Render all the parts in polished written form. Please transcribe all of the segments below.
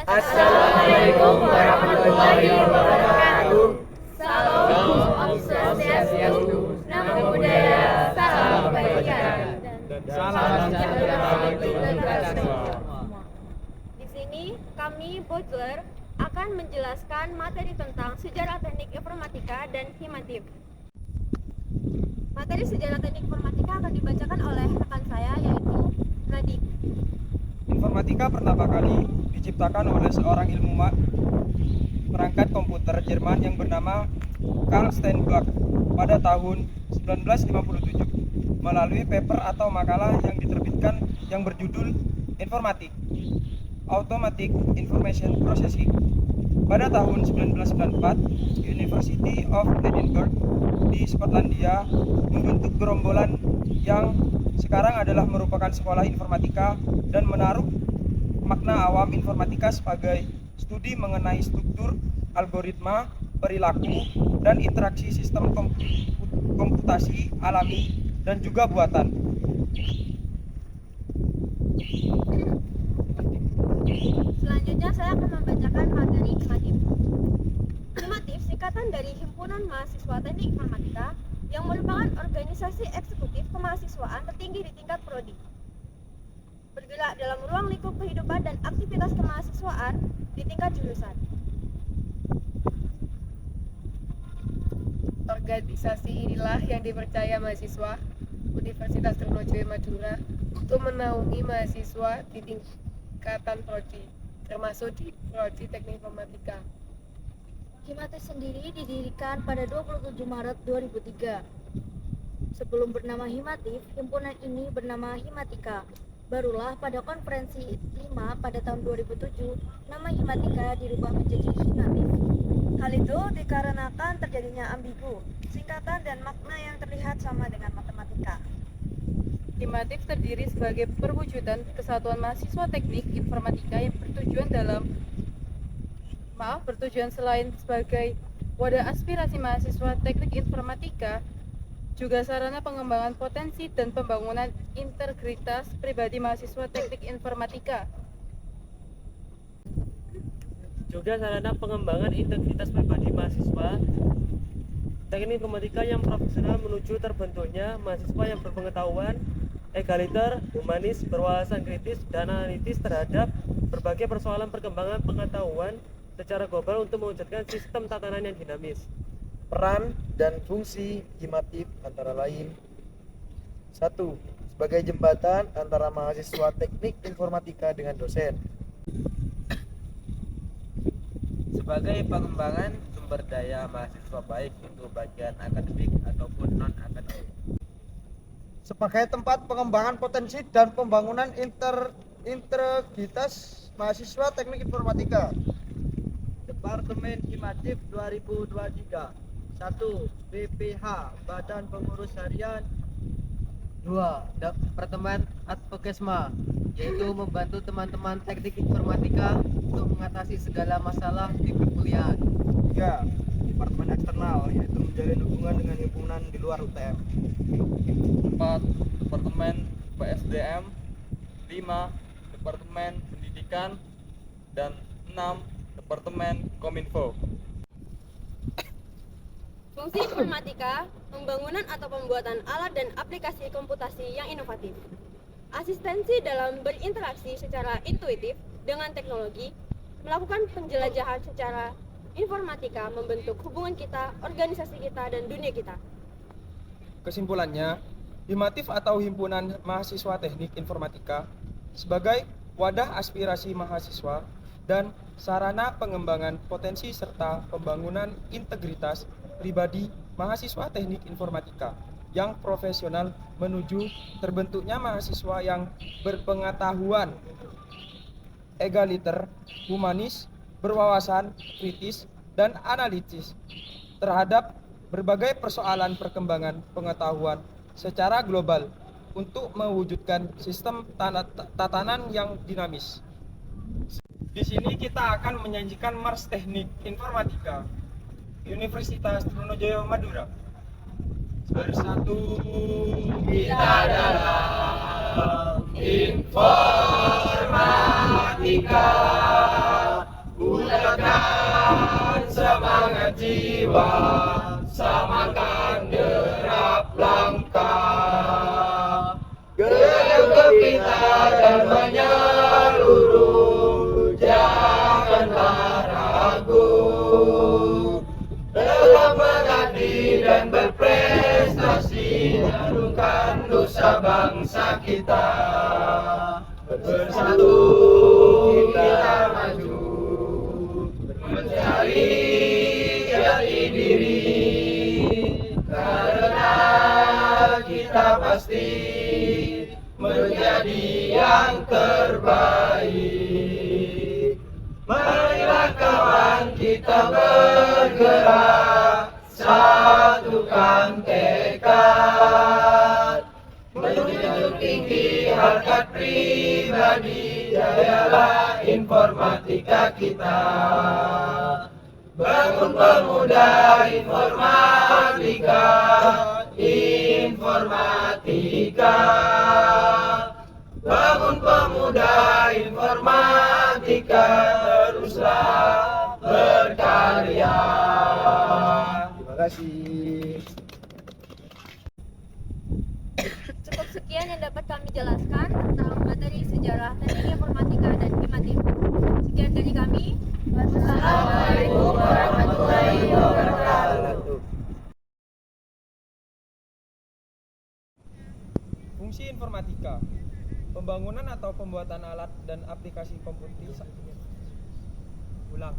Assalamualaikum warahmatullahi wabarakatuh. Salam Om Swastiastu, Namo Buddhaya, salam kebaikan. Salam sejahtera bagi kita semua. Di sini kami Bojler akan menjelaskan materi tentang sejarah teknik informatika dan himatif. Materi sejarah teknik informatika akan dibacakan oleh rekan saya yaitu Nadik. Informatika pertama kali diciptakan oleh seorang ilmuwan perangkat komputer Jerman yang bernama Carl Steinbach pada tahun 1957 melalui paper atau makalah yang diterbitkan yang berjudul Informatik, Automatic Information Processing. Pada tahun 1994, University of Edinburgh di Skotlandia membentuk gerombolan yang sekarang adalah merupakan sekolah informatika dan menaruh makna awam informatika sebagai studi mengenai struktur, algoritma, perilaku, dan interaksi sistem komputasi alami dan juga buatan. Selanjutnya saya akan membacakan materi himatif. Himatif singkatan dari Himpunan Mahasiswa Teknik Informatika yang merupakan organisasi eksekutif kemahasiswaan tertinggi di tingkat prodi. Bergerak dalam ruang lingkup kehidupan dan aktivitas kemahasiswaan di tingkat jurusan. Organisasi inilah yang dipercaya mahasiswa Universitas Trunojoyo Madura untuk menaungi mahasiswa di tingkatan prodi, termasuk di prodi Teknik Informatika. Himatif sendiri didirikan pada 27 Maret 2003. Sebelum bernama Himatif, himpunan ini bernama Himatika. Barulah pada konferensi 5 pada tahun 2007, nama Himatika dirubah menjadi Himatif. Hal itu dikarenakan terjadinya ambigu, singkatan dan makna yang terlihat sama dengan matematika. Himatif terdiri sebagai perwujudan kesatuan mahasiswa teknik informatika yang bertujuan selain sebagai wadah aspirasi mahasiswa teknik informatika, juga sarana pengembangan potensi dan pembangunan integritas pribadi mahasiswa teknik informatika. Juga sarana pengembangan integritas pribadi mahasiswa teknik informatika yang profesional menuju terbentuknya mahasiswa yang berpengetahuan, egaliter, humanis, berwawasan kritis, dan analitis terhadap berbagai persoalan perkembangan pengetahuan secara global untuk mewujudkan sistem tatanan yang dinamis. Peran dan fungsi himatif antara lain: 1. Sebagai jembatan antara mahasiswa teknik informatika dengan dosen. Sebagai pengembangan sumber daya mahasiswa baik untuk bagian akademik ataupun non-akademik. Sebagai tempat pengembangan potensi dan pembangunan integritas mahasiswa teknik informatika. Departemen Himatif 2023. 1. BPH Badan Pengurus Harian. 2. Departemen Advokesma, yaitu membantu teman-teman teknik informatika untuk mengatasi segala masalah di perkuliahan. 3. Departemen Eksternal, yaitu menjalin hubungan dengan himpunan di luar UTM. 4. Departemen PSDM. 5. Departemen Pendidikan. Dan 6. Departemen Kominfo. Fungsi informatika, pembangunan atau pembuatan alat dan aplikasi komputasi yang inovatif. Asistensi dalam berinteraksi secara intuitif dengan teknologi, melakukan penjelajahan secara informatika membentuk hubungan kita, organisasi kita, dan dunia kita. Kesimpulannya, Himatif atau Himpunan Mahasiswa Teknik Informatika sebagai wadah aspirasi mahasiswa dan sarana pengembangan potensi serta pembangunan integritas pribadi mahasiswa teknik informatika yang profesional menuju terbentuknya mahasiswa yang berpengetahuan, egaliter, humanis, berwawasan kritis, dan analitis terhadap berbagai persoalan perkembangan pengetahuan secara global untuk mewujudkan sistem tatanan yang dinamis. Di sini kita akan menyajikan Mars Teknik Informatika Universitas Trunojoyo Madura. Bersatu kita dalam informatika. samakan derap langkah, genggam kepintar dan menyeluruh, janganlah ragu dalam mengabdi dan berprestasi, harumkan nusa bangsa kita. Bersatu kita maju mencari jati diri, karena kita pasti menjadi yang terbaik. Marilah kawan kita bergerak, satukan tekad, menjunjung tinggi harkat pribadi, jayalah informatika kita. Bangun pemuda informatika, informatika. Bangun pemuda informatika, teruslah berkarya. Terima kasih. Cukup sekian yang dapat kami jelaskan tentang materi sejarah teknik informatika dan himatif. Sekian dari kami. Wassalamualaikum warahmatullahi wabarakatuh. Fungsi informatika: pembangunan atau pembuatan alat dan aplikasi komputer. Ulang.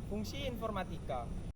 Fungsi informatika: